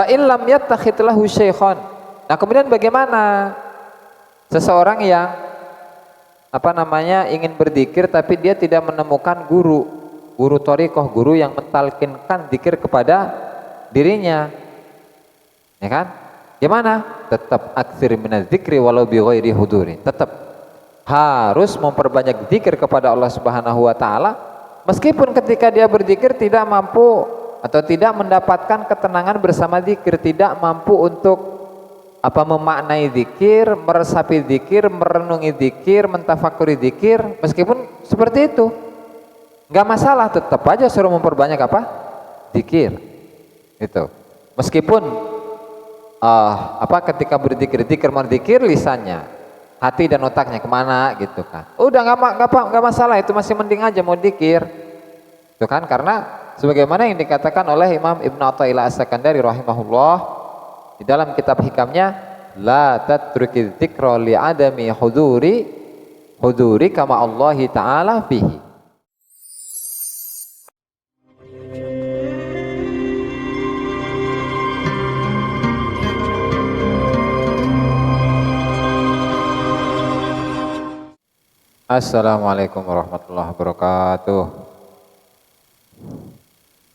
Fa in lam yattakhid lahu syaikhon. Nah, kemudian bagaimana seseorang yang ingin berzikir tapi dia tidak menemukan guru thariqah, guru yang mentalkinkan zikir kepada dirinya, ya kan? Gimana? Tetap aktsir minaz zikri walau bi ghairi huduri. Tetap harus memperbanyak zikir kepada Allah Subhanahu wa taala meskipun ketika dia berzikir tidak mampu atau tidak mendapatkan ketenangan bersama zikir, tidak mampu untuk memaknai zikir, meresapi zikir, merenungi zikir, mentafakuri zikir, meskipun seperti itu nggak masalah, tetap aja suruh memperbanyak zikir itu. Meskipun ketika berzikir lisannya, hati dan otaknya kemana gitu kan, udah nggak masalah, itu masih mending aja mau zikir itu kan, karena sebagaimana yang dikatakan oleh Imam Ibnu Athaillah As-Sakandari rahimahullah di dalam kitab hikamnya, la tatruki dzikra li adami huduri kama Allah taala fihi. Assalamualaikum warahmatullahi wabarakatuh.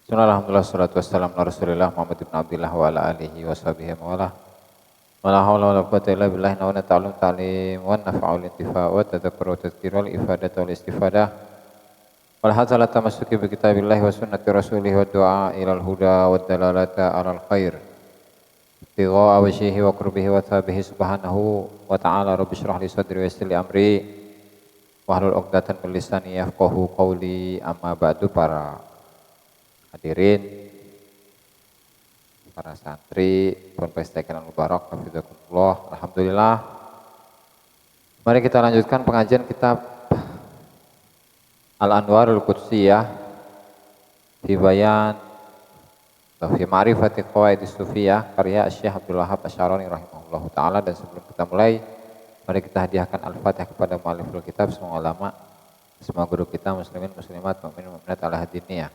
Alhamdulillah, salatu wassalamu ala Rasulillah Muhammad ibn Abdillah wa ala alihi wa sahbihi wa ala wala hawla wala quwwata illa billah. Nawana ta'lim wa nafa'ul intifa' wa tadhakkur wa tadhkir wal ifadatu wal istifadah wal hazalat tamassuki bi kitabillahi wa sunnati rasulih wa du'a ilal huda wa dalalata alal khair tigha'a wajhihi wa qurbihi wa thabihi subhanahu wa ta'ala. Rabbi shrah li sadri wa yassir li amri wahlul 'uqdatam min lisani yafqahu qawli. Amma ba'du. Para hadirin, para santri, Ponpes Tekenan Mubarak, hafizakumullah. Alhamdulillah. Mari kita lanjutkan pengajian kitab Al-Anwarul Qudsiyah fi bayan fi ma'rifati qawaidis sufiyah karya Syekh Abdul Wahab Asy-Syarani rahimahullahu taala. Dan sebelum kita mulai, mari kita hadiahkan Al-Fatihah kepada mualliful kitab, semua ulama, semua guru kita, muslimin muslimat, mukminin mukminat ala hadiniyah.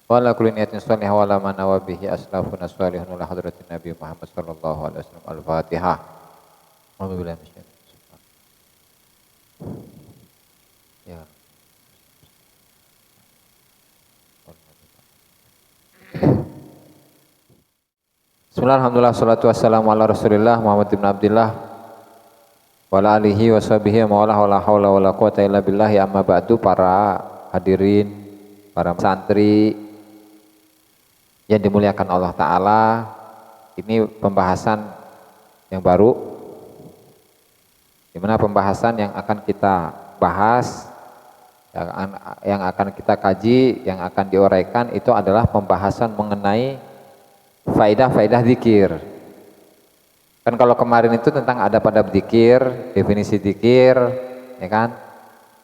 Wa ala kulli niyatin shalihah wa ala man nawa bihi aslafuna shalihun ila hadratin Nabi Muhammad sallallahu alaihi wasallam. Al-Fatihah. Alhamdulillah. Ya. Bismillah, alhamdulillah, salatu wassalamu ala Rasulillah Muhammad ibn Abdillah wa ala alihi wa sahbihi wa la haula wa la quwwata illa billahi. Amma ba'du. Para hadirin, para santri yang dimuliakan Allah Ta'ala, ini pembahasan yang baru, dimana pembahasan yang akan kita bahas, yang akan kita kaji, yang akan diuraikan itu adalah pembahasan mengenai faedah-faedah zikir. Kan kalau kemarin itu tentang adab-adab zikir, definisi zikir, ya kan,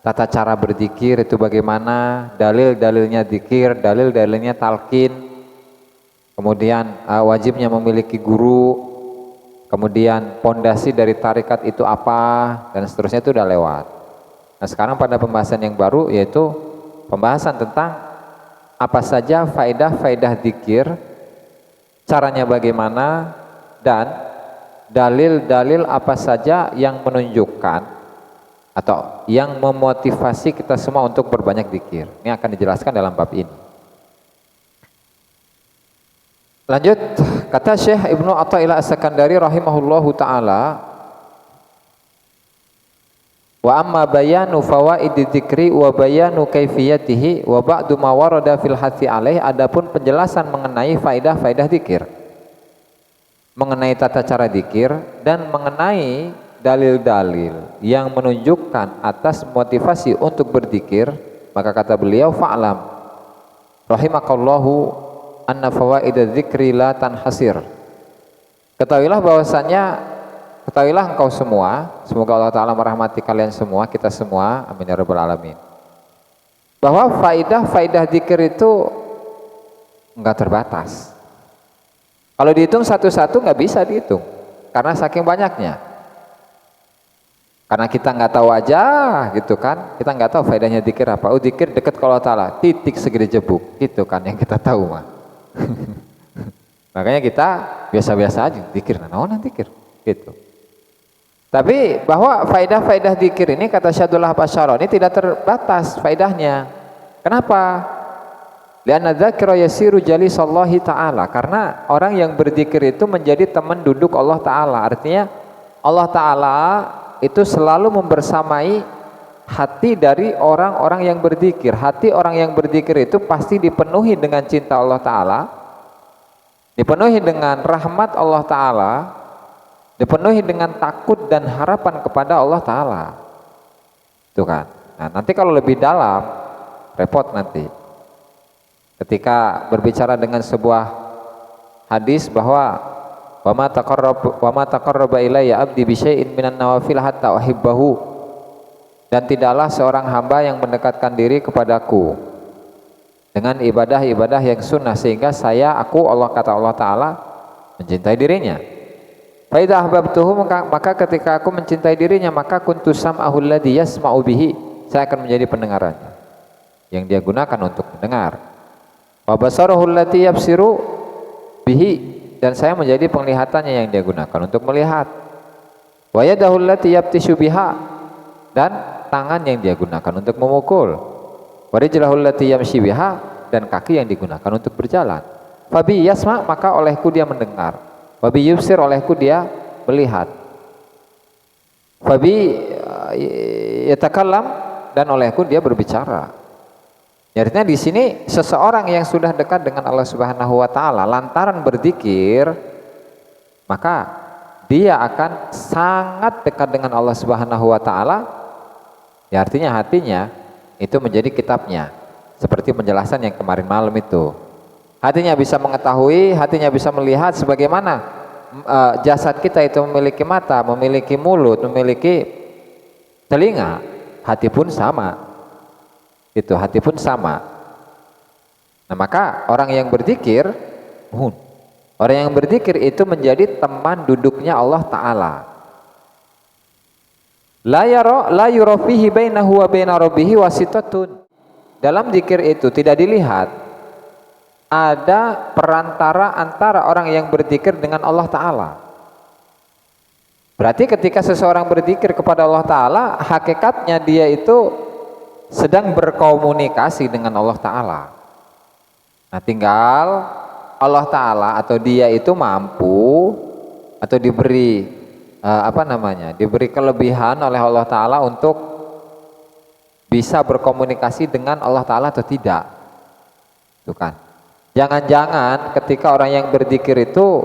tata cara berzikir itu bagaimana, dalil-dalilnya zikir, dalil-dalilnya talqin, kemudian wajibnya memiliki guru, kemudian pondasi dari tarekat itu apa, dan seterusnya, itu udah lewat. Nah, sekarang pada pembahasan yang baru, yaitu pembahasan tentang apa saja faedah-faedah zikir, caranya bagaimana, dan dalil-dalil apa saja yang menunjukkan atau yang memotivasi kita semua untuk berbanyak zikir. Ini akan dijelaskan dalam bab ini. Lanjut, kata Syekh Ibnu Athaillah As-Sakandari rahimahullahu ta'ala, wa amma bayanu fawaidi dzikri wa bayanu kaifiyatihi wa ba'du ma warada fil hathi alaih. Adapun penjelasan mengenai faedah-faedah zikir, mengenai tata cara zikir, dan mengenai dalil-dalil yang menunjukkan atas motivasi untuk berzikir, maka kata beliau, fa'lam rahimakallahu anna fawaidadz dzikri la tanhasir. Ketahuilah bahwasanya, ketahuilah engkau semua, semoga Allah Ta'ala merahmati kalian semua, kita semua, amin ya rabbal alamin, bahwa faidah-faidah zikir itu enggak terbatas. Kalau dihitung satu-satu nggak bisa dihitung, karena saking banyaknya. Karena kita nggak tahu aja gitu kan, kita nggak tahu faedahnya zikir apa. Oh, zikir dekat ke Allah Ta'ala, titik segede jebuk, gitu kan yang kita tahu mah. Makanya kita biasa-biasa aja zikir, naon zikir gitu. Tapi bahwa faidah-faidah zikir ini kata Syadullah Basyaroni tidak terbatas faidahnya. Kenapa? Lianna dzakira yasiru jalisallahi ta'ala. Karena orang yang berzikir itu menjadi teman duduk Allah Ta'ala. Artinya Allah Ta'ala itu selalu membersamai hati dari orang-orang yang berzikir. Hati orang yang berzikir itu pasti dipenuhi dengan cinta Allah Ta'ala, dipenuhi dengan rahmat Allah Ta'ala, dipenuhi dengan takut dan harapan kepada Allah Ta'ala. Itu kan. Nah, nanti kalau lebih dalam repot nanti ketika berbicara dengan sebuah hadis bahwa wa ma taqarraba ilayya abdi bi syai'in minan nawafil hatta uhibbahu, dan tidaklah seorang hamba yang mendekatkan diri kepadaku dengan ibadah-ibadah yang sunnah sehingga aku Allah kata Allah Ta'ala mencintai dirinya. Fa idza ahbabtuhu, maka ketika aku mencintai dirinya maka kuntu sam'ahu alladhi yasma'u bihi, saya akan menjadi pendengarannya yang dia gunakan untuk mendengar. Wa basarahu allati yabsiru bihi, dan saya menjadi penglihatannya yang dia gunakan untuk melihat. Wa yadahu allati yabtishu biha, dan tangan yang dia gunakan untuk memukul. Wa rijlahu allati yamshi biha, dan kaki yang digunakan untuk berjalan. Fa bi yasma, maka olehku dia mendengar. Wa bi yubsir, olehku dia melihat. Fa bi yatakallam, dan olehku dia berbicara. Artinya di sini seseorang yang sudah dekat dengan Allah Subhanahu wa taala lantaran berzikir, maka dia akan sangat dekat dengan Allah Subhanahu wa taala. Ya, artinya hatinya itu menjadi kitabnya. Seperti penjelasan yang kemarin malam itu. Hatinya bisa mengetahui, hatinya bisa melihat sebagaimana jasad kita itu memiliki mata, memiliki mulut, memiliki telinga, hati pun sama. Itu hati pun sama. Nah, maka orang yang berzikir itu menjadi teman duduknya Allah Ta'ala. La yura fihi bainahu wa baina rabbih wasitatun. Dalam zikir itu tidak dilihat ada perantara antara orang yang berzikir dengan Allah Ta'ala. Berarti ketika seseorang berzikir kepada Allah Ta'ala, hakikatnya dia itu sedang berkomunikasi dengan Allah Ta'ala. Nah, tinggal Allah Ta'ala atau dia itu mampu atau diberi diberi kelebihan oleh Allah Ta'ala untuk bisa berkomunikasi dengan Allah Ta'ala atau tidak. Itu kan. Jangan-jangan ketika orang yang berzikir itu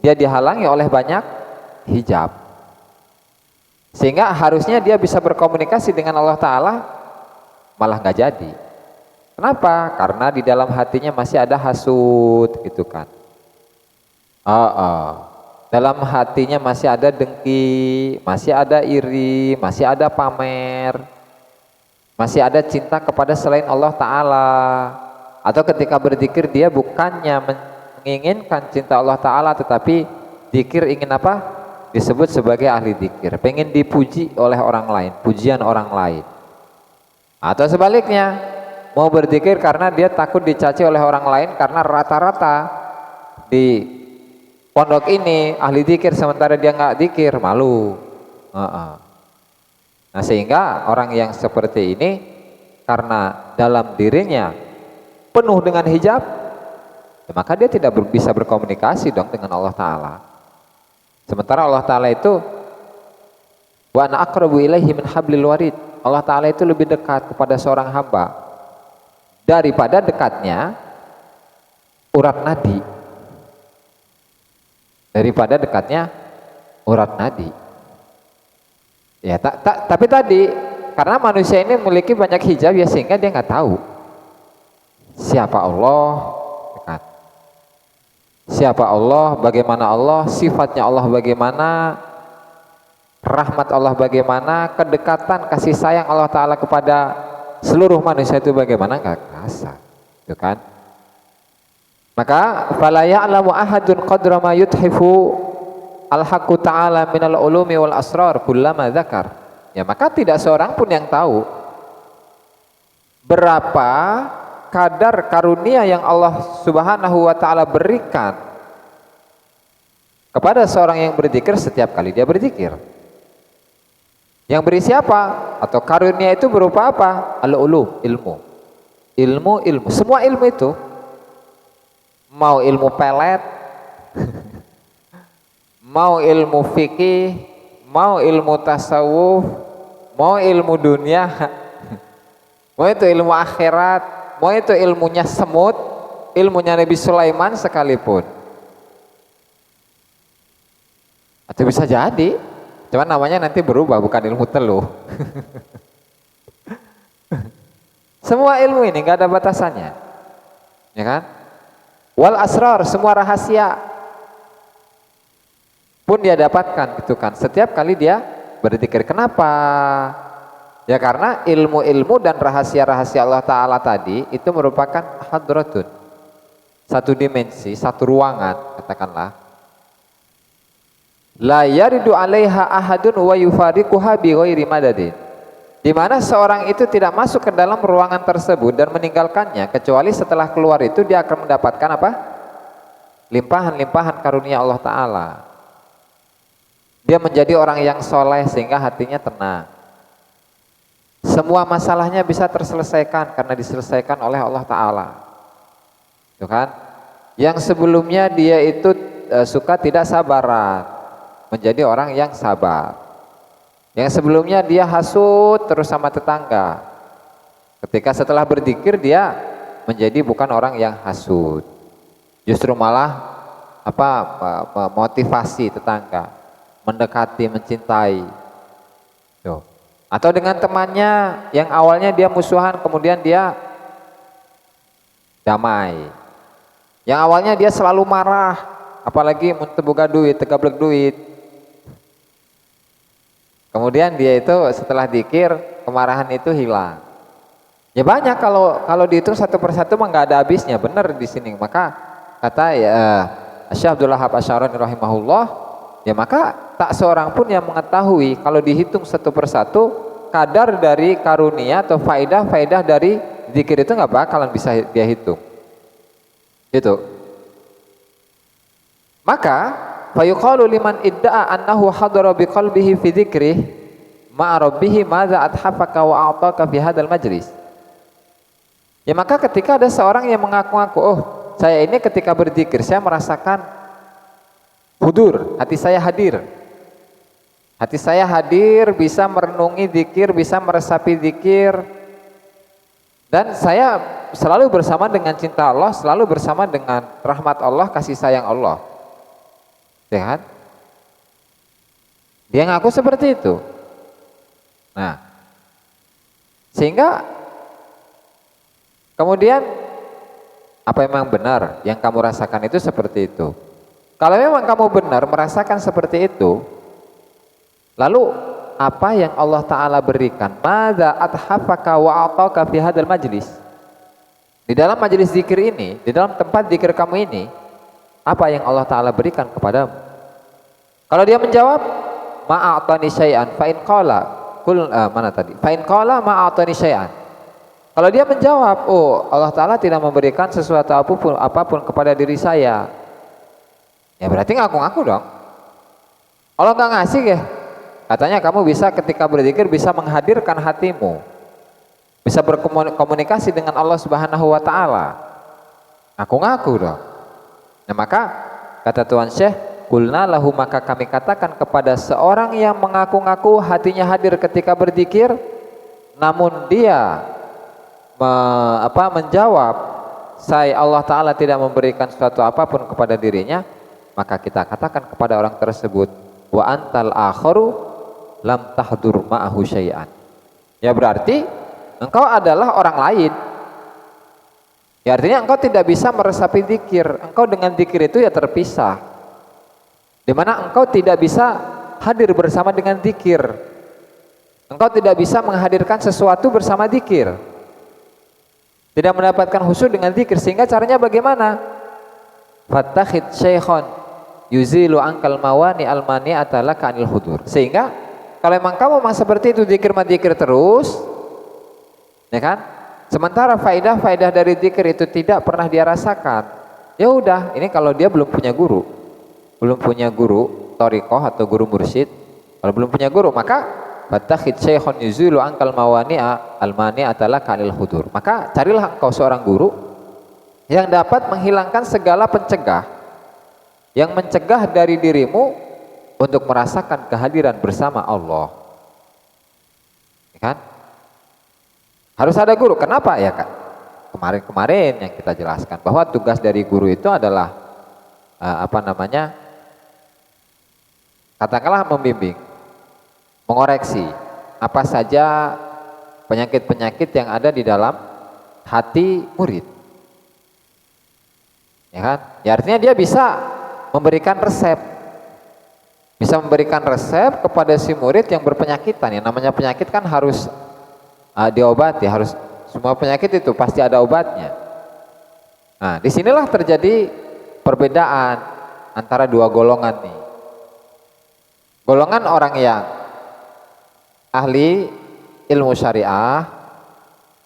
dia dihalangi oleh banyak hijab, sehingga harusnya dia bisa berkomunikasi dengan Allah Ta'ala, malah nggak jadi. Kenapa? Karena di dalam hatinya masih ada hasud, gitu kan. Dalam hatinya masih ada dengki, masih ada iri, masih ada pamer, masih ada cinta kepada selain Allah Ta'ala. Atau ketika berzikir dia bukannya menginginkan cinta Allah Ta'ala, tetapi zikir ingin apa? Disebut sebagai ahli zikir, pengen dipuji oleh orang lain, pujian orang lain. Atau sebaliknya, mau berzikir karena dia takut dicaci oleh orang lain, karena rata-rata di pondok ini ahli zikir sementara dia nggak zikir, malu. Nah, sehingga orang yang seperti ini karena dalam dirinya penuh dengan hijab, ya maka dia tidak bisa berkomunikasi dong dengan Allah Ta'ala. Sementara Allah Ta'ala itu wa ana aqrabu ilaihi min hablil warid. Allah Ta'ala itu lebih dekat kepada seorang hamba daripada dekatnya urat nadi. Daripada dekatnya urat nadi. Ya, tapi tadi karena manusia ini memiliki banyak hijab, ya sehingga dia nggak tahu siapa Allah, kan? Siapa Allah, bagaimana Allah, sifatnya Allah bagaimana, rahmat Allah bagaimana, kedekatan kasih sayang Allah Ta'ala kepada seluruh manusia itu bagaimana, nggak kerasa, itu kan? Maka fala ya'lamu ahadun qadra ma yuthifu al-haqqu ta'ala minal ulumi wal asrar kullama dzakar. Ya, maka tidak seorang pun yang tahu berapa kadar karunia yang Allah Subhanahu wa taala berikan kepada seorang yang berzikir setiap kali dia berzikir. Yang beri siapa? Atau karunia itu berupa apa? Al-ulum, ilmu. Ilmu. Semua ilmu itu, mau ilmu pelet, mau ilmu fikih, mau ilmu tasawuf, mau ilmu dunia, mau itu ilmu akhirat, mau itu ilmunya semut, ilmunya Nabi Sulaiman sekalipun. Atau bisa jadi, cuman namanya nanti berubah, bukan ilmu teluh. Semua ilmu ini nggak ada batasannya, ya kan? Wal asrar, semua rahasia pun dia dapatkan, gitu kan? Setiap kali dia berzikir. Kenapa? Ya karena ilmu-ilmu dan rahasia-rahasia Allah Ta'ala tadi itu merupakan hadratun, satu dimensi, satu ruangan, katakanlah. La yaridu 'alaiha ahadun wa yufariquha bi ghairi madadin. Di mana seorang itu tidak masuk ke dalam ruangan tersebut dan meninggalkannya kecuali setelah keluar itu dia akan mendapatkan apa? Limpahan-limpahan karunia Allah Ta'ala. Dia menjadi orang yang soleh sehingga hatinya tenang. Semua masalahnya bisa terselesaikan karena diselesaikan oleh Allah Ta'ala. Itu kan? Yang sebelumnya dia itu suka tidak sabaran, menjadi orang yang sabar. Yang sebelumnya dia hasut terus sama tetangga. Ketika setelah berzikir dia menjadi bukan orang yang hasut. Justru malah motivasi tetangga, mendekati, mencintai. Tuh. Atau dengan temannya yang awalnya dia musuhan kemudian dia damai. Yang awalnya dia selalu marah, apalagi mentebuka duit, tegablek duit. Kemudian dia itu setelah dzikir kemarahan itu hilang. Ya banyak kalau dihitung satu persatu mah nggak ada habisnya, benar di sini. Maka kata Syekh Abdul Wahab Asy-Syarani rahimahullah, ya maka tak seorang pun yang mengetahui kalau dihitung satu persatu kadar dari karunia atau faedah dari dzikir itu nggak bakalan bisa dia hitung. Gitu. Maka fayuqalu liman idda'a annahu hadara biqalbihi fi dzikrih ma'a rabbih madza athafaka wa a'taka fi hadzal majlis. Ya maka ketika ada seorang yang mengaku-ngaku, oh saya ini ketika berzikir saya merasakan hudur, hati saya hadir. Hati saya hadir, bisa merenungi zikir, bisa meresapi zikir. Dan saya selalu bersama dengan cinta Allah, selalu bersama dengan rahmat Allah, kasih sayang Allah. Ya kan? Dia ngaku seperti itu. Nah, sehingga kemudian apa memang benar yang kamu rasakan itu seperti itu? Kalau memang kamu benar merasakan seperti itu, lalu apa yang Allah Ta'ala berikan? Madza athafaka wa a'taka fi hadzal majlis? Di dalam majelis zikir ini, di dalam tempat zikir kamu ini, apa yang Allah Ta'ala berikan kepadamu? Kalau dia menjawab ma'atani syai'an fa in qala fa in qala ma'atani syai'an. Kalau dia menjawab, oh Allah Ta'ala tidak memberikan sesuatu apapun kepada diri saya, ya berarti ngaku-ngaku dong. Allah nggak ngasih ya. Katanya kamu bisa ketika berzikir bisa menghadirkan hatimu, bisa berkomunikasi dengan Allah Subhanahu wa Ta'ala. Ngaku-ngaku dong. Nah maka kata Tuan Syekh, qulna lahu, maka kami katakan kepada seorang yang mengaku-ngaku hatinya hadir ketika berzikir, namun dia menjawab, saya Allah Ta'ala tidak memberikan sesuatu apapun kepada dirinya, maka kita katakan kepada orang tersebut, wa antal akharu lam tahdur ma'ahu syai'an. Ya berarti engkau adalah orang lain. Ya artinya engkau tidak bisa meresapi zikir, engkau dengan zikir itu ya terpisah. Di mana engkau tidak bisa hadir bersama dengan zikir. Engkau tidak bisa menghadirkan sesuatu bersama zikir. Tidak mendapatkan khusyuk dengan zikir, sehingga caranya bagaimana? Fattakhid syaikhan yuzilu angkal mawani almani'ata laka anil hudur. Sehingga kalau memang kamu memang seperti itu zikir terus, ya kan? Sementara faidah-faidah dari zikir itu tidak pernah dia rasakan. Ya udah, ini kalau dia belum punya guru, thariqah atau guru mursyid, kalau belum punya guru, maka fatakhid syekhun yuzilu angkal mawani'a almani'ata laka anil hudur. Maka carilah engkau seorang guru yang dapat menghilangkan segala pencegah, yang mencegah dari dirimu untuk merasakan kehadiran bersama Allah. Ya kan? Harus ada guru. Kenapa ya Kak? Kemarin-kemarin yang kita jelaskan bahwa tugas dari guru itu adalah katakanlah membimbing, mengoreksi apa saja penyakit-penyakit yang ada di dalam hati murid. Ya kan? Ya artinya dia bisa memberikan resep. Bisa memberikan resep kepada si murid yang berpenyakitan. Yang namanya penyakit kan harus diobati, harus, semua penyakit itu pasti ada obatnya. Nah, disinilah terjadi perbedaan antara dua golongan nih. Golongan orang yang ahli ilmu syariah,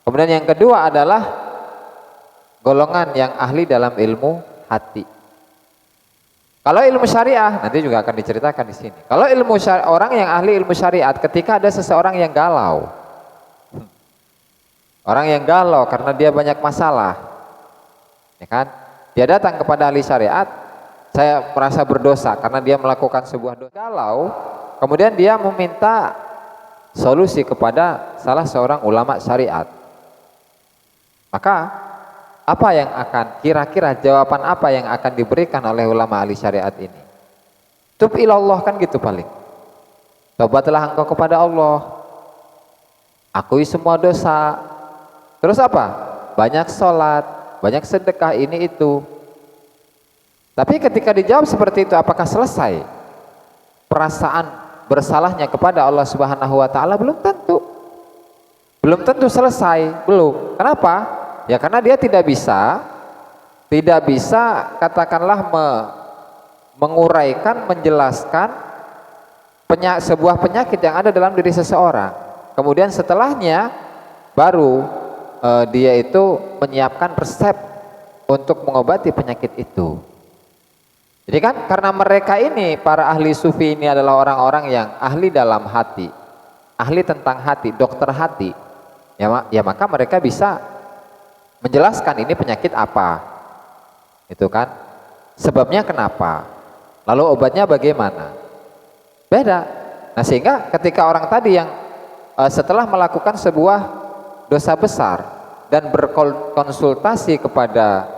kemudian yang kedua adalah golongan yang ahli dalam ilmu hati. Kalau ilmu syariah nanti juga akan diceritakan di sini. Kalau ilmu orang yang ahli ilmu syariat, ketika ada seseorang yang galau, orang yang galau karena dia banyak masalah, ya kan? Dia datang kepada ahli syariat, saya merasa berdosa karena dia melakukan sebuah dosa. Galau, kemudian dia meminta solusi kepada salah seorang ulama syariat. Maka apa yang akan, kira-kira jawaban apa yang akan diberikan oleh ulama ahli syariat ini? Tub ilallah, kan gitu paling. Tobatlah engkau kepada Allah. Akui semua dosa. Terus apa? Banyak sholat, banyak sedekah, ini itu. Tapi ketika dijawab seperti itu, apakah selesai perasaan bersalahnya kepada Allah Subhanahu wa taala? Belum tentu. Belum tentu selesai, belum. Kenapa? Ya karena dia tidak bisa katakanlah menguraikan, menjelaskan sebuah penyakit yang ada dalam diri seseorang. Kemudian setelahnya baru dia itu menyiapkan resep untuk mengobati penyakit itu. Jadi kan karena mereka ini, para ahli sufi ini adalah orang-orang yang ahli dalam hati, ahli tentang hati, dokter hati, ya maka mereka bisa menjelaskan ini penyakit apa, itu kan, sebabnya kenapa, lalu obatnya bagaimana, beda. Nah sehingga ketika orang tadi yang setelah melakukan sebuah dosa besar dan berkonsultasi kepada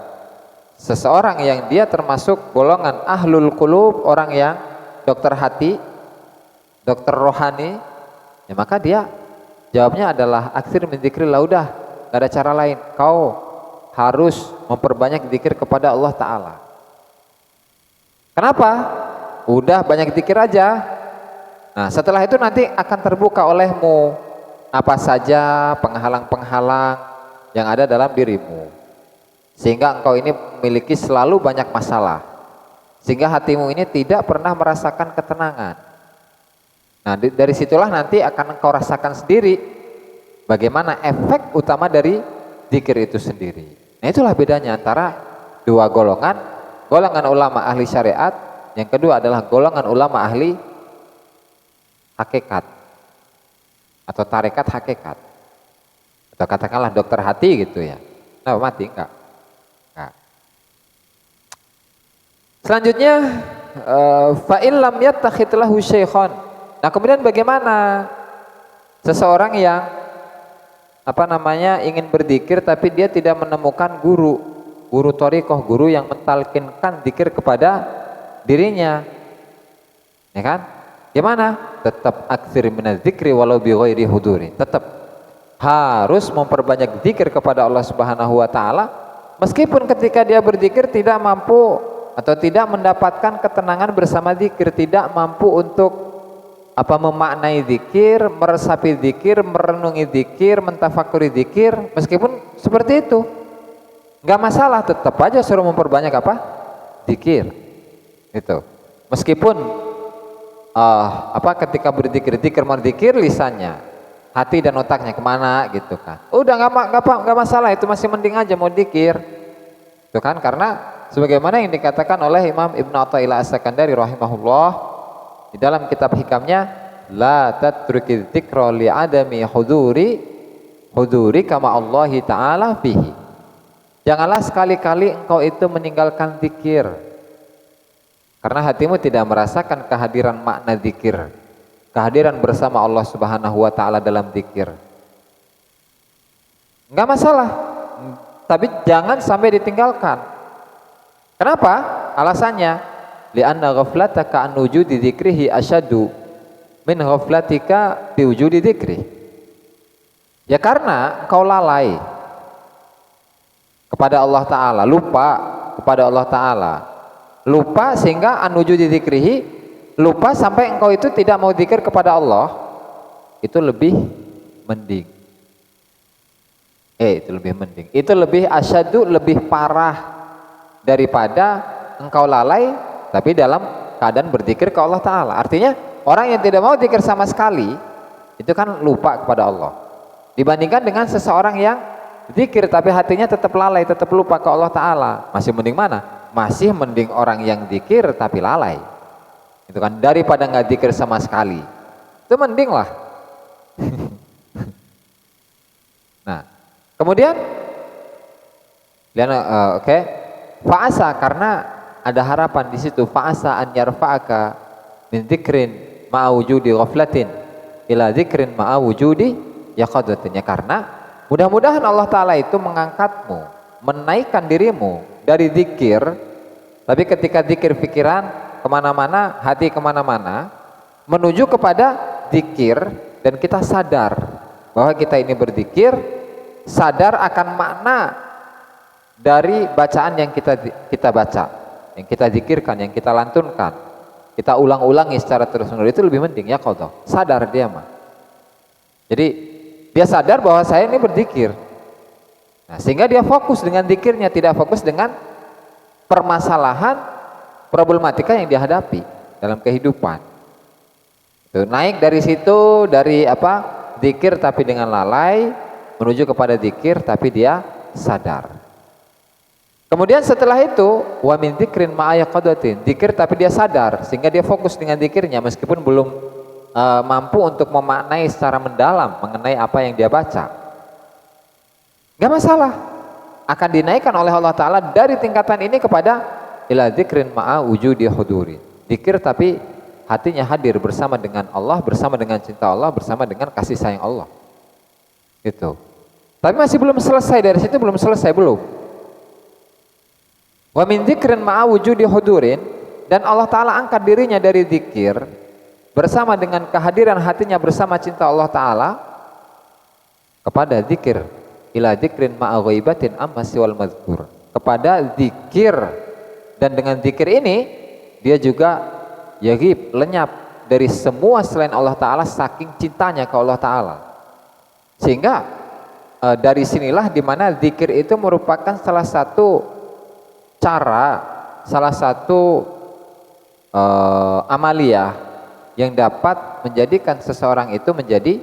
seseorang yang dia termasuk golongan ahlul qulub, orang yang dokter hati, dokter rohani, ya maka dia jawabnya adalah aktsir min dzikrillah, udah gak ada cara lain, kau harus memperbanyak zikir kepada Allah Ta'ala. Kenapa? Udah banyak zikir aja. Nah setelah itu nanti akan terbuka olehmu apa saja penghalang-penghalang yang ada dalam dirimu, sehingga engkau ini memiliki selalu banyak masalah, sehingga hatimu ini tidak pernah merasakan ketenangan. Nah dari situlah nanti akan engkau rasakan sendiri bagaimana efek utama dari zikir itu sendiri. Nah itulah bedanya antara dua golongan, golongan ulama ahli syariat, yang kedua adalah golongan ulama ahli hakikat atau tarekat hakikat, atau katakanlah dokter hati gitu ya. Nah mati enggak? Selanjutnya fa in lam yattakhid lahu syekhon. Nah kemudian bagaimana seseorang yang ingin berzikir tapi dia tidak menemukan guru thariqah, guru yang mentalkinkan zikir kepada dirinya, ya kan? Gimana? Tetap aktsir minaz dzikri walau bi ghairi huduri. Tetap harus memperbanyak zikir kepada Allah Subhanahu wa taala meskipun ketika dia berzikir tidak mampu atau tidak mendapatkan ketenangan bersama zikir, tidak mampu untuk memaknai zikir, meresapi zikir, merenungi zikir, mentafakuri zikir, meskipun seperti itu enggak masalah, tetap aja suruh memperbanyak zikir. Itu. Meskipun ketika berzikir lisannya, hati dan otaknya kemana gitu kan. Udah nggak masalah, itu masih mending aja mau dzikir. Itu kan karena sebagaimana yang dikatakan oleh Imam Ibnu Athaillah As-Sakandari rahimahullah di dalam kitab hikamnya, la tatrukiz dzikra li adami huduri kama Allah taala fihi. Janganlah sekali-kali engkau itu meninggalkan zikir karena hatimu tidak merasakan kehadiran makna zikir, kehadiran bersama Allah Subhanahu wa taala dalam zikir. Enggak masalah, tapi jangan sampai ditinggalkan. Kenapa? Alasannya, li'anna ghaflataka an wujudi dzikrihi asyaddu min ghaflatika bi wujudi dzikri. Ya karena engkau lalai kepada Allah taala, lupa kepada Allah taala. Lupa sehingga an wujudi dzikrihi, lupa sampai engkau itu tidak mau zikir kepada Allah. Itu lebih mending. Itu lebih mending. Itu lebih asyadu, lebih parah daripada engkau lalai tapi dalam keadaan berzikir ke Allah Ta'ala. Artinya orang yang tidak mau zikir sama sekali itu kan lupa kepada Allah, dibandingkan dengan seseorang yang zikir tapi hatinya tetap lalai, tetap lupa ke Allah Ta'ala. Masih mending mana? Masih mending orang yang zikir tapi lalai, itu kan, daripada nggak zikir sama sekali. Itu mending lah. Nah, kemudian lihat, oke. Fa'asa, karena ada harapan di situ, fa'asa an yarfa'aka min dzikrin ma'a wujudi ghaflatin ila dzikrin ma'a wujudi yaqadatin. Ya karena mudah-mudahan Allah Ta'ala itu mengangkatmu, menaikkan dirimu dari zikir, tapi ketika zikir pikiran kemana-mana, hati kemana-mana, menuju kepada zikir, dan kita sadar bahwa kita ini berzikir, sadar akan makna dari bacaan yang kita baca, yang kita zikirkan, yang kita lantunkan, kita ulang-ulangi secara terus-menerus. Itu lebih penting ya qadha. Sadar dia mah. Jadi dia sadar bahwa saya ini berzikir. Nah, sehingga dia fokus dengan zikirnya, tidak fokus dengan permasalahan, problematika yang dihadapi dalam kehidupan. Itu naik dari situ, dari zikir tapi dengan lalai, menuju kepada zikir tapi dia sadar. Kemudian setelah itu, wa min dzikrin ma'a yaqadatin, zikir tapi dia sadar, sehingga dia fokus dengan zikirnya meskipun belum mampu untuk memaknai secara mendalam mengenai apa yang dia baca. Gak masalah, akan dinaikkan oleh Allah Ta'ala dari tingkatan ini kepada ila dzikrin ma'a wujudi huduri, zikir tapi hatinya hadir bersama dengan Allah, bersama dengan cinta Allah, bersama dengan kasih sayang Allah. Gitu. Tapi masih belum selesai, dari situ belum selesai, belum. Wa min dzikrin ma'a wujudi hudurin, dan Allah Ta'ala angkat dirinya dari zikir bersama dengan kehadiran hatinya bersama cinta Allah Ta'ala kepada zikir ila dzikrin ma'a ghaibatin amma siwal mazkur, kepada zikir, dan dengan zikir ini dia juga yaghib, lenyap dari semua selain Allah Ta'ala saking cintanya ke Allah Ta'ala. Sehingga dari sinilah dimana zikir itu merupakan salah satu cara, salah satu amaliyah yang dapat menjadikan seseorang itu menjadi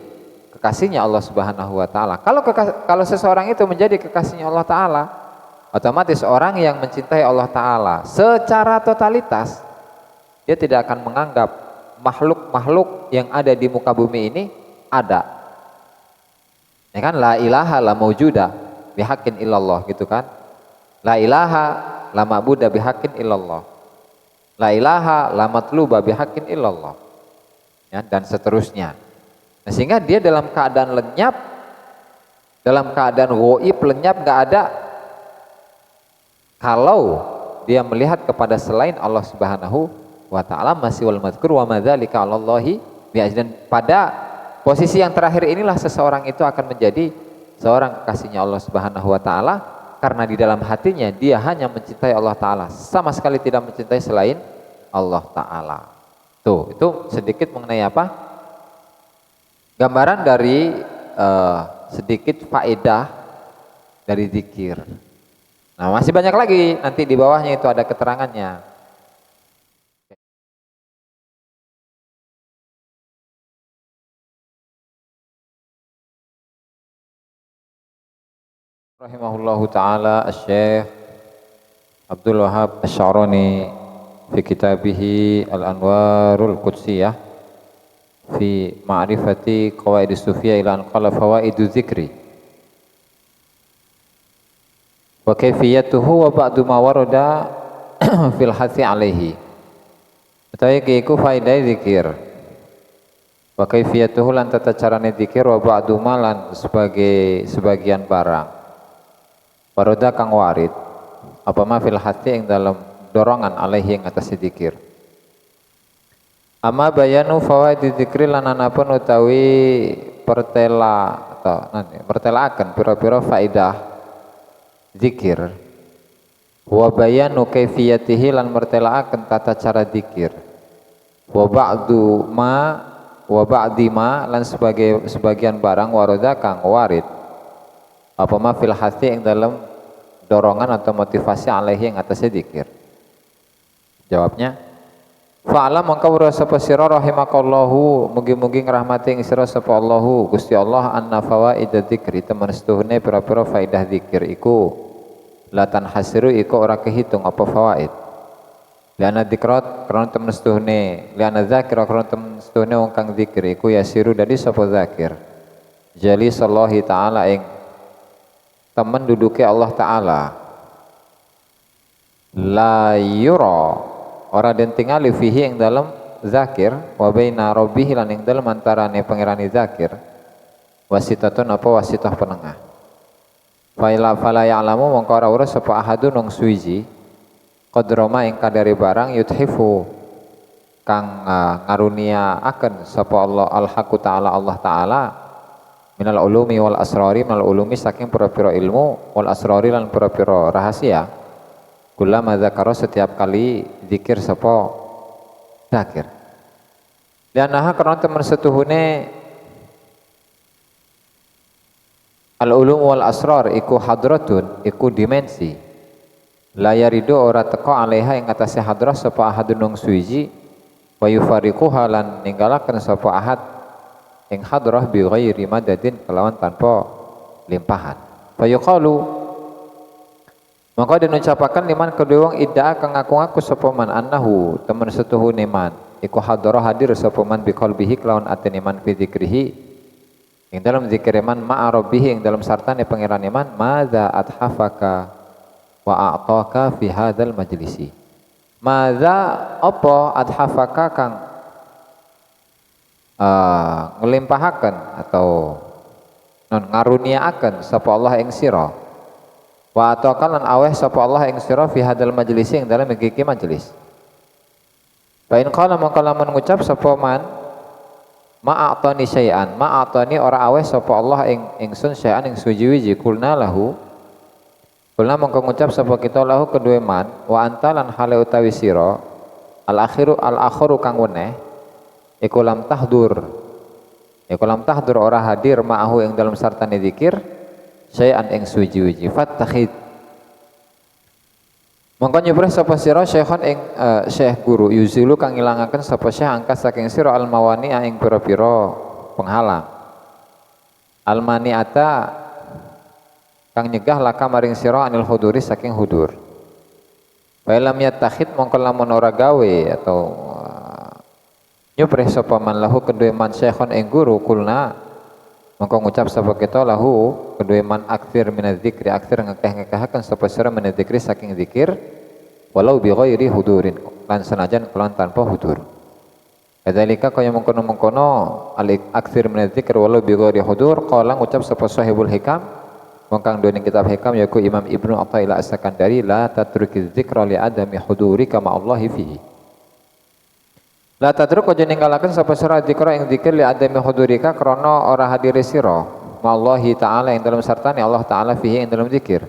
kekasihnya Allah Subhanahu wa Ta'ala. Kalau seseorang itu menjadi kekasihnya Allah Ta'ala, otomatis orang yang mencintai Allah Ta'ala secara totalitas, dia tidak akan menganggap makhluk-makhluk yang ada di muka bumi ini ada. Ya kan, la ilaha la maujuda bihaqqin illallah, gitu kan. La ilaha la ma'buda bihaqqin illallah, la ilaha la matluba bihaqqin illallah, ya, dan seterusnya. Nah, sehingga dia dalam keadaan lenyap, dalam keadaan ghaib, lenyap, nggak ada, kalau dia melihat kepada selain Allah Subhanahu wa Ta'ala, masih wal mazkur wa madzalika 'alallahi bi'aziz. Dan pada posisi yang terakhir inilah seseorang itu akan menjadi seorang kekasihnya Allah Subhanahu wa Ta'ala, karena di dalam hatinya dia hanya mencintai Allah Ta'ala, sama sekali tidak mencintai selain Allah Ta'ala. Tuh, itu sedikit mengenai gambaran dari sedikit faedah dari zikir. Nah, masih banyak lagi, nanti di bawahnya itu ada keterangannya. Rahimahullahu taala Asy-Syaikh Abdul Wahhab Asy-Sya'rani fi kitabih Al-Anwarul Qudsiyah fi ma'rifati qawaidis sufiyah ila an qala fawaiduz zikri wa kaifiyatuhu wa ba'du ma warada fil hathi alaihi. Utawi iku faedah zikir. Wa kaifiyatuhu lan tata carane zikir wa ba'du malan sebagian barang. Waroda kang warid apa ma fil hati yang dalam dorongan alaihi yang atas zikir. Amma bayanu fawaid dzikri lan anapun utawi pertelaaken pira-pira faedah zikir. Wa bayanu kaifiyatihi lan mertelaaken tata cara zikir. Wa ba'di ma lan sebagian barang waroda kang warid apa ma fil hati yang dalam dorongan atau motivasi alaihi yang atasnya zikir. Jawabnya, fa'ala mangka ura sapa sira rahimakallahu mugi-mugi ngrahmati ing sira sapa Allahu Gusti Allah anna fawaid dzikri temen setuhune pira-pira faedah zikir iku latan hasiru iku ora kehitung apa fawaid. Liana dzikrat krana temen setuhune liana zakira krana temen setuhune wong kang zikir iku yasiru dadi sapa zakir. Jali sallallahu taala ing teman duduknya Allah Ta'ala la yura ora den tingali fihi yang dalam zakir wa baina rabbih lan ing dalam antarane pangerane zakir wasitatun apa wasitah penengah fala ya'lamu mongko ora urus sapa ahadun wong suwiji qadrama ing kadare barang yuthifu kang ngarunia akan sapa Allah al-haqu ta'ala Allah Ta'ala minal ulumi wal asrari minal ulumi saking pira-pira ilmu wal asrari lan pira-pira rahasia kullama dzakara setiap kali zikir sapa zakir lianaha karena teman setuhune al ulum wal asrar iku hadratun iku dimensi la yaridu ora teka alaiha ing atase hadrah sapa ahadun suwiji wa yufariquha lan ninggalaken sapa ahad ing hadrah bi ghairi madadin kelawan tanpa limpahan. Fa yuqalu maka den ucapaken liman kedue wong iddaa kang ngaku-ngaku sapa man annahu temen setuhune man iku hadrah hadir sapa man bi qalbihi kelawan atine man fi dzikrihi ing dalam zikir man ma'a rabbih ing dalam sartane pangeran man madza athafaka wa a'taka fi hadzal majlisi. Madza apa athafaka kang ngelimpahaken atau ngaruniaaken sapa Allah ing sira wa ataqalan aweh sapa Allah ing sira fi hadzal majlis ing dalam iki majelis. Fa in qala maka lamun ngucap sapa man ma'atani syai'an ma'atani ora aweh sapa Allah ing ingsun syai'an ing suji-wiji kulna mongko ngucap sapa kita lahu kedue man wa antalan hale utawi sira al-akhiru kang weneh iku lam tahdur ora hadir ma'ahu yang dalam sartane zikir syai'an ing suji-wiji fattakhid mongko nyubreh sapa sira syaikhan ing syekh guru yuzilu kang ngilangaken sapa syekh angka saking sira almawani ing pira-pira penghalang almaniata kang nyegah laka maring sira anil huduri saking hudur fa lam yattakhid mongko lamun ora gawe atau nyuprih sapa man lahu kedue man syekhon ing guru kulna mongko ngucap sapa kita lahu kedue man aktsir minaz zikri aktsir ngekeh-ngekehaken sapa sira minaz zikri saking zikir walau bi ghairi hudurin lan senajan kelan tanpa hudur. Kadzalika kaya mengkono-mengkono al aktsir minaz zikri walau bi ghairi hudur qala ngucap sapa sahibul hikam wong kang duweni kitab hikam yaiku Imam Ibnu Athaillah As-Sakandari la tatrukiz dzikra li adami huduri kama Allah fihi. La tadruk aja ninggalaken sapa sira dzikra ing dzikir li adami hudurika krana ora hadire sira mallahi taala ing dalam sartane Allah taala fihi ing dalam dzikir.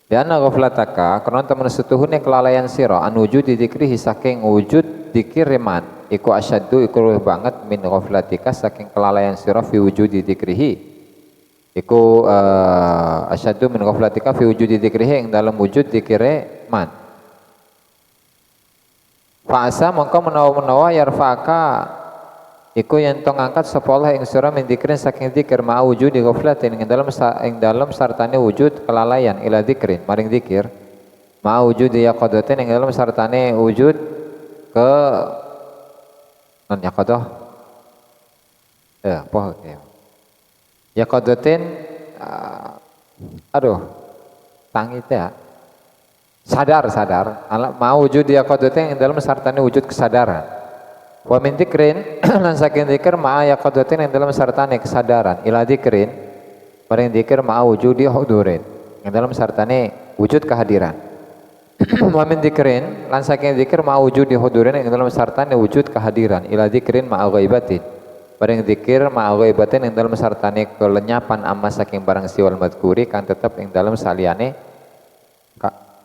Dana ghaflataka krana temen setuhune kelalaian sira an wujud dzikrihi saking wujud dzikir man iku asyaddu iku luwih banget min ghaflatika saking kelalaian sira fi wujud dzikrihi iku asyaddu min ghaflatika fi wujud dzikrihi ing dalam wujud dzikire man. Fa'asa mongko menawa-menawa yarfa'aka iku yen tong angkat sapa Allah ing sira min dzikrin saking dzikir ma wujudi ghaflatin ing dalam sartane wujud kelalaian ila dzikrin maring dzikir ma wujudi yaqadatin ing dalam sartane wujud ke non yaqadah ya apa yaqadatin aduh tangi teh ya. Sadar ma wujud yaqadatin ing dalam sartane wujud kesadaran. Wa min dzikrin lan saking dzikir ma yaqadatin ing dalam sartane kesadaran ila dzikrin maring dzikir ma wujudi hudurin ing dalam sartane wujud kehadiran. Wa min dzikrin lan saking dzikir ma wujudi hudurin ing dalam sartane wujud kehadiran ila dzikrin ma ghaibatin maring dzikir ma ghaibatin ing dalam sartane kelenyapan amma saking barang siwal madkuri kang tetep ing dalam saliyane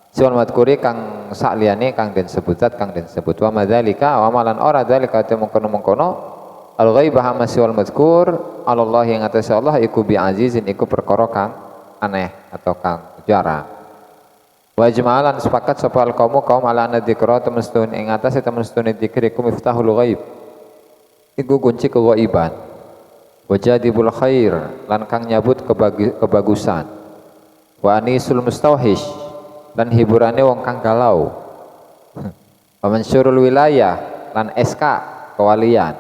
siwal madkuri kang sakliyane kang den sebutat kang den sebut wa madzalika wa malan ora dzalika te mengkono-mengkono al ghaibah ma siwal madkur Allah yang atas Allah iku bi azizin iku perkara kang aneh atau kang jarang wa jamalan sepakat sapa al kaum ala anna dzikra temestun ing atase temestune dzikir iku miftahul ghaib iku kunci keghaiban wa jadibul khair lan kang nyabut kebagusan wa anisul mustauhish dan hiburannya wong kang galau pamansyurul wilayah lan SK kewalian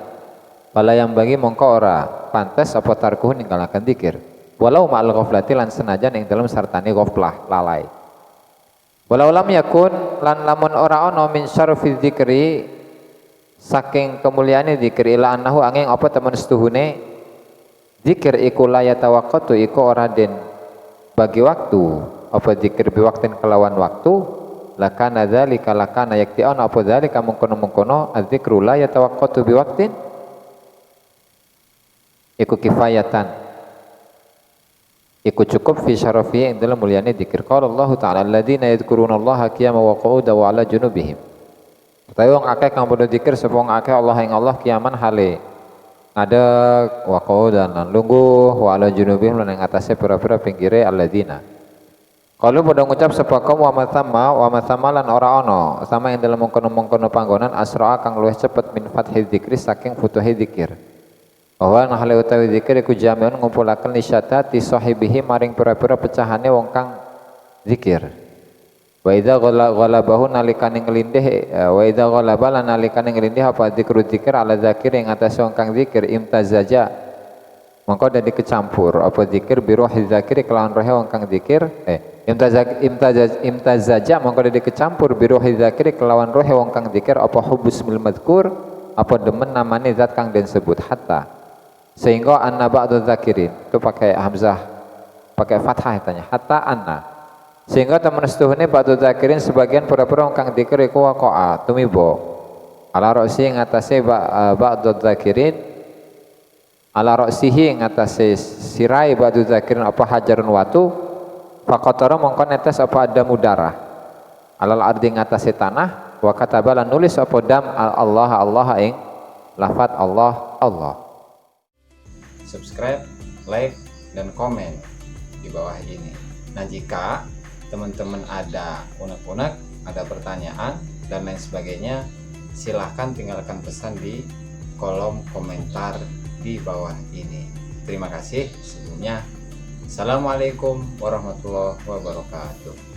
bala yang bagi mongko ora pantes apa tarkuh ninggalaken dzikir walau ma'al ghaflati lan senajan ing dalam sartane ghaflah lalai walau lam yakun lan lamun ora ana min syarfi dzikri saking kemuliaane dzikir ila annahu angin apa temen setuhune dzikir iku la yatawaqqatu iku ora den bagi waktu apa dzikir biwaktin kelawan waktu lakana dzalika lakana yakti'un apa dzalika mungkono-mungkono adzikru la yatawaqqatu biwaktin iku kifayatan iku cukup fi syarafi ing dalam mulyane dzikir qala Allah taala alladzina yadhkurunallaha qiyaman wa qu'udan wa 'ala junubihim utawi wong akeh kang padha dzikir sapa wong akeh Allah ing Allah kiaman hale ngadeg wa qu'udan lan lungguh wa 'ala junubihim lan ing atase pira-pira pinggire alladzina kalau pada ngucap sapa kaum wa matsama lan ora ana sama yang dalam mengkono-mengkono panggonan asra kang luwih cepet min fathi dzikri saking futuhi dzikir. Bahwa nahale utawi dzikir iku jami'un ngumpulaken lisyatati sahibihi maring pira-pira pecahane wong kang dzikir. Wa idza ghalabahu nalikane nglindih wa idza ghalaba lan nalikane nglindih apa dzikru dzikir ala zakir ing atase wong kang dzikir imtazaja mongko dadi kecampur apa dzikir bi ruhi zakir kelawan rohe wong kang dzikir imtazaja mongko dadi kecampur bi ruhi zakir kelawan rohe wong kang dzikir apa hubus mil madkur apa demen namane zat kang den sebut hatta sehingga anna ba'du zakirin itu pakai hamzah pakai fathah tanya hatta anna sehingga temen setuhune ba'du zakirin sebagian pura-pura wong kang dzikir iku waqa'a tumibo ala ra'si ngatasé ba'du zakirin ala ra'sihi ngatasé sirai ba'du zakirin apa hajarun watu faqatara mongko netes apa ada mudarah alal ardi ngatasé tanah wa kataba lan nulis apa dam Allah ing lafat Allah. Subscribe, like, dan komen di bawah ini. Nah, jika teman-teman ada unek-unek, ada pertanyaan dan lain sebagainya, silahkan tinggalkan pesan di kolom komentar di bawah ini. Terima kasih sebelumnya. Assalamualaikum warahmatullahi wabarakatuh.